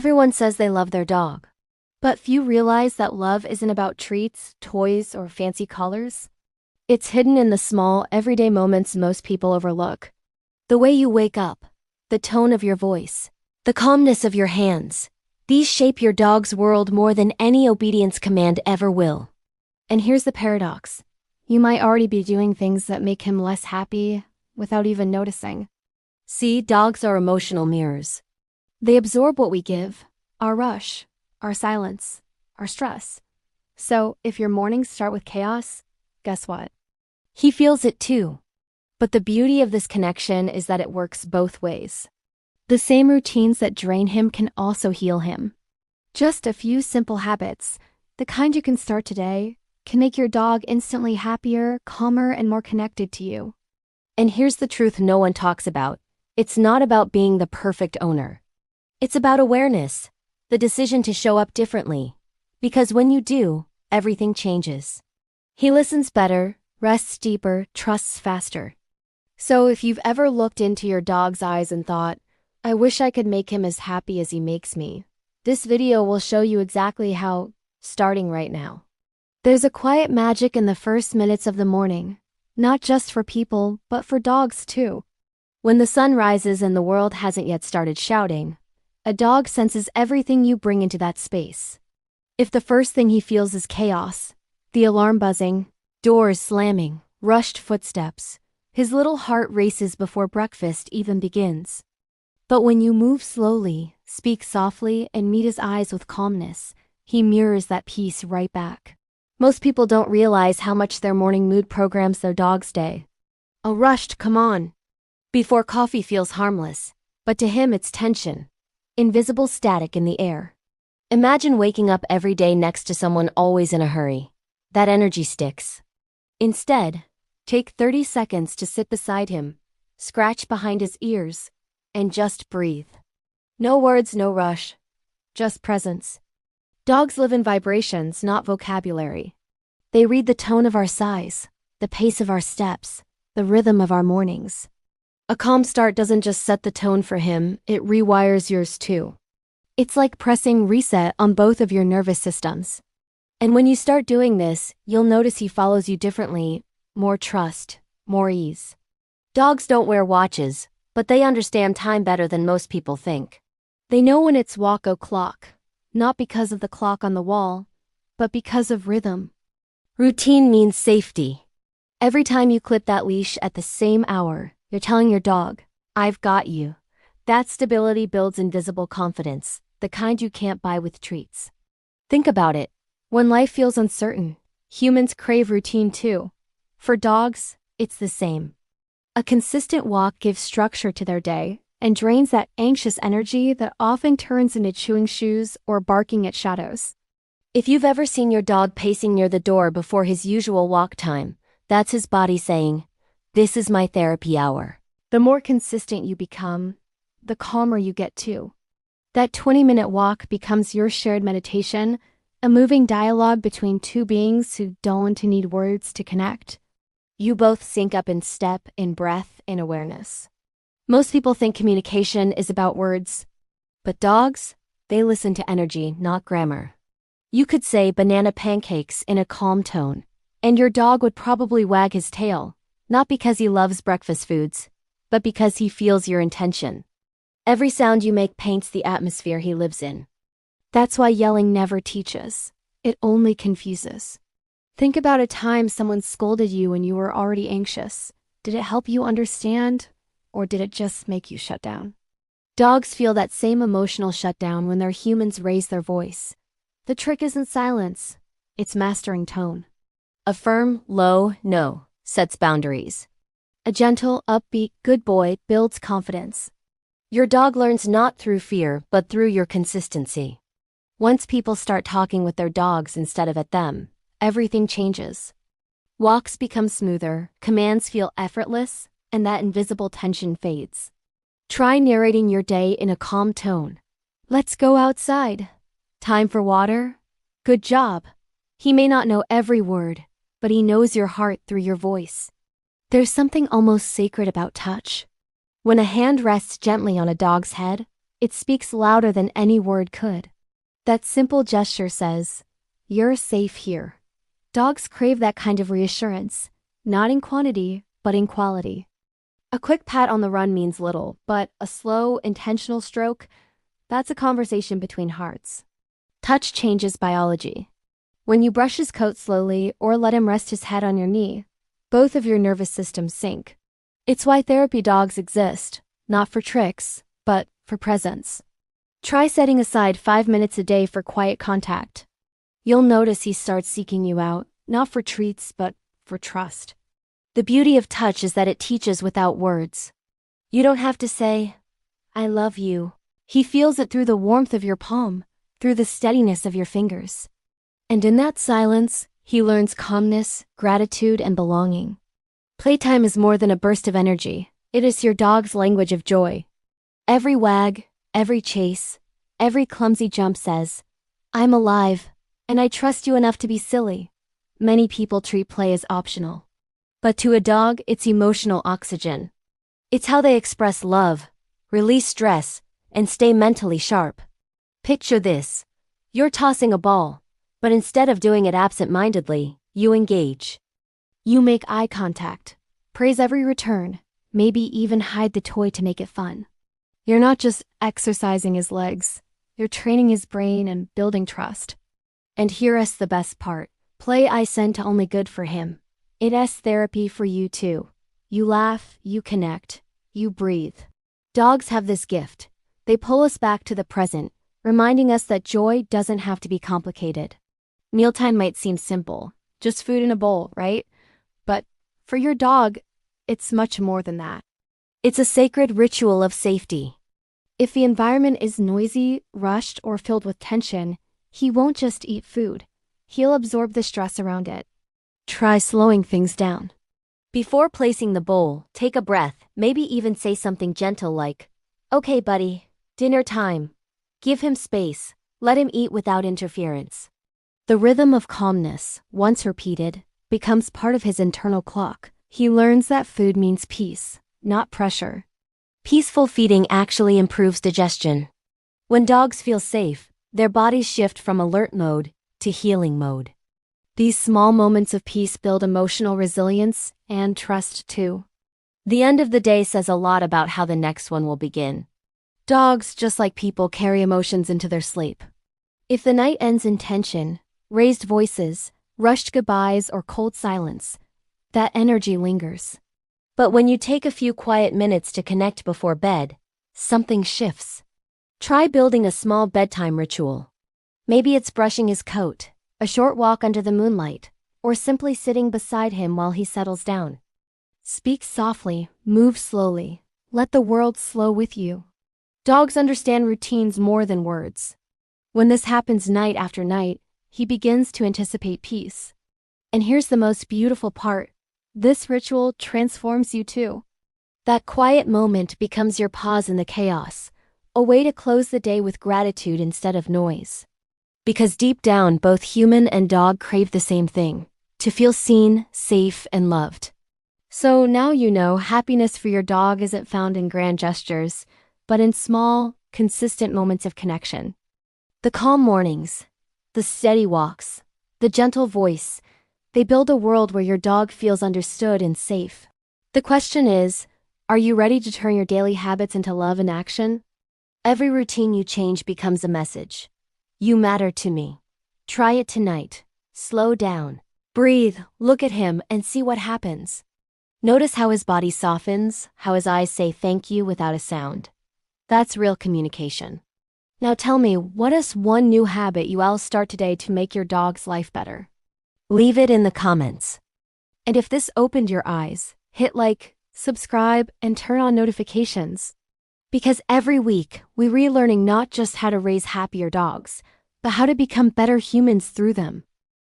Everyone says they love their dog. But few realize that love isn't about treats, toys, or fancy colors. It's hidden in the small, everyday moments most people overlook. The way you wake up, the tone of your voice, the calmness of your hands. These shape your dog's world more than any obedience command ever will. And here's the paradox. You might already be doing things that make him less happy without even noticing. See, dogs are emotional mirrors. They absorb what we give, our rush, our silence, our stress. So if your mornings start with chaos, guess what? He feels it too. But the beauty of this connection is that it works both ways. The same routines that drain him can also heal him. Just a few simple habits, the kind you can start today, can make your dog instantly happier, calmer, and more connected to you. And here's the truth no one talks about. It's not about being the perfect owner. It's about awareness, the decision to show up differently. Because when you do, everything changes. He listens better, rests deeper, trusts faster. So if you've ever looked into your dog's eyes and thought, I wish I could make him as happy as he makes me, this video will show you exactly how, starting right now. There's a quiet magic in the first minutes of the morning, not just for people, but for dogs too. When the sun rises and the world hasn't yet started shouting, a dog senses everything you bring into that space. If the first thing he feels is chaos, the alarm buzzing, doors slamming, rushed footsteps, his little heart races before breakfast even begins. But when you move slowly, speak softly, and meet his eyes with calmness, he mirrors that peace right back. Most people don't realize how much their morning mood programs their dog's day. A rushed come on before coffee feels harmless, but to him it's tension, invisible static in the air. Imagine waking up every day next to someone always in a hurry. That energy sticks. Instead, take 30 seconds to sit beside him, scratch behind his ears, and just breathe. No words, no rush, just presence. Dogs live in vibrations, not vocabulary. They read the tone of our sighs, the pace of our steps, the rhythm of our mornings. A calm start doesn't just set the tone for him, it rewires yours too. It's like pressing reset on both of your nervous systems. And when you start doing this, you'll notice he follows you differently, more trust, more ease. Dogs don't wear watches, but they understand time better than most people think. They know when it's walk o'clock, not because of the clock on the wall, but because of rhythm. Routine means safety. Every time you clip that leash at the same hour, you're telling your dog, I've got you. That stability builds invisible confidence, the kind you can't buy with treats. Think about it. When life feels uncertain, humans crave routine too. For dogs, it's the same. A consistent walk gives structure to their day and drains that anxious energy that often turns into chewing shoes or barking at shadows. If you've ever seen your dog pacing near the door before his usual walk time, that's his body saying, this is my therapy hour. The more consistent you become, the calmer you get too. That 20-minute walk becomes your shared meditation, a moving dialogue between two beings who don't need words to connect. You both sync up in step, in breath, in awareness. Most people think communication is about words, but dogs, they listen to energy, not grammar. You could say banana pancakes in a calm tone, and your dog would probably wag his tail, not because he loves breakfast foods, but because he feels your intention. Every sound you make paints the atmosphere he lives in. That's why yelling never teaches. It only confuses. Think about a time someone scolded you when you were already anxious. Did it help you understand, or did it just make you shut down? Dogs feel that same emotional shutdown when their humans raise their voice. The trick isn't silence, it's mastering tone. A firm, low no sets boundaries. A gentle, upbeat, good boy builds confidence. Your dog learns not through fear, but through your consistency. Once people start talking with their dogs instead of at them, everything changes. Walks become smoother, commands feel effortless, and that invisible tension fades. Try narrating your day in a calm tone. Let's go outside. Time for water? Good job. He may not know every word, but he knows your heart through your voice. There's something almost sacred about touch. When a hand rests gently on a dog's head, It speaks louder than any word could. That simple gesture says, "You're safe here." Dogs crave that kind of reassurance, not in quantity, but in quality. A quick pat on the run means little, but a slow, intentional stroke, that's a conversation between hearts. Touch changes biology. When you brush his coat slowly or let him rest his head on your knee, both of your nervous systems sync. It's why therapy dogs exist, not for tricks, but for presence. Try setting aside 5 minutes a day for quiet contact. You'll notice he starts seeking you out, not for treats, but for trust. The beauty of touch is that it teaches without words. You don't have to say, "I love you." He feels it through the warmth of your palm, through the steadiness of your fingers. And in that silence, he learns calmness, gratitude, and belonging. Playtime is more than a burst of energy. It is your dog's language of joy. Every wag, every chase, every clumsy jump says, "I'm alive, and I trust you enough to be silly." Many people treat play as optional. But to a dog, it's emotional oxygen. It's how they express love, release stress, and stay mentally sharp. Picture this. You're tossing a ball, but instead of doing it absent-mindedly, you engage. You make eye contact, praise every return, maybe even hide the toy to make it fun. You're not just exercising his legs, you're training his brain and building trust. And here's the best part. Play isn't only good for him. It's therapy for you too. You laugh, you connect, you breathe. Dogs have this gift. They pull us back to the present, reminding us that joy doesn't have to be complicated. Mealtime might seem simple, just food in a bowl, right? But for your dog, it's much more than that. It's a sacred ritual of safety. If the environment is noisy, rushed, or filled with tension, he won't just eat food. He'll absorb the stress around it. Try slowing things down. Before placing the bowl, take a breath, maybe even say something gentle like, "Okay, buddy, dinner time." Give him space, let him eat without interference. The rhythm of calmness, once repeated, becomes part of his internal clock. He learns that food means peace, not pressure. Peaceful feeding actually improves digestion. When dogs feel safe, their bodies shift from alert mode to healing mode. These small moments of peace build emotional resilience and trust too. The end of the day says a lot about how the next one will begin. Dogs, just like people, carry emotions into their sleep. If the night ends in tension, raised voices, rushed goodbyes, or cold silence, that energy lingers. But when you take a few quiet minutes to connect before bed, something shifts. Try building a small bedtime ritual. Maybe it's brushing his coat, a short walk under the moonlight, or simply sitting beside him while he settles down. Speak softly, move slowly, let the world slow with you. Dogs understand routines more than words. When this happens night after night, he begins to anticipate peace. And here's the most beautiful part. This ritual transforms you too. That quiet moment becomes your pause in the chaos, a way to close the day with gratitude instead of noise. Because deep down, both human and dog crave the same thing, to feel seen, safe, and loved. So now you know happiness for your dog isn't found in grand gestures, but in small, consistent moments of connection. The calm mornings, the steady walks, the gentle voice, they build a world where your dog feels understood and safe. The question is, are you ready to turn your daily habits into love and action? Every routine you change becomes a message. You matter to me. Try it tonight. Slow down. Breathe, look at him, and see what happens. Notice how his body softens, how his eyes say thank you without a sound. That's real communication. Now tell me, what is one new habit you'll start today to make your dog's life better? Leave it in the comments. And if this opened your eyes, hit like, subscribe, and turn on notifications. Because every week, we're relearning not just how to raise happier dogs, but how to become better humans through them.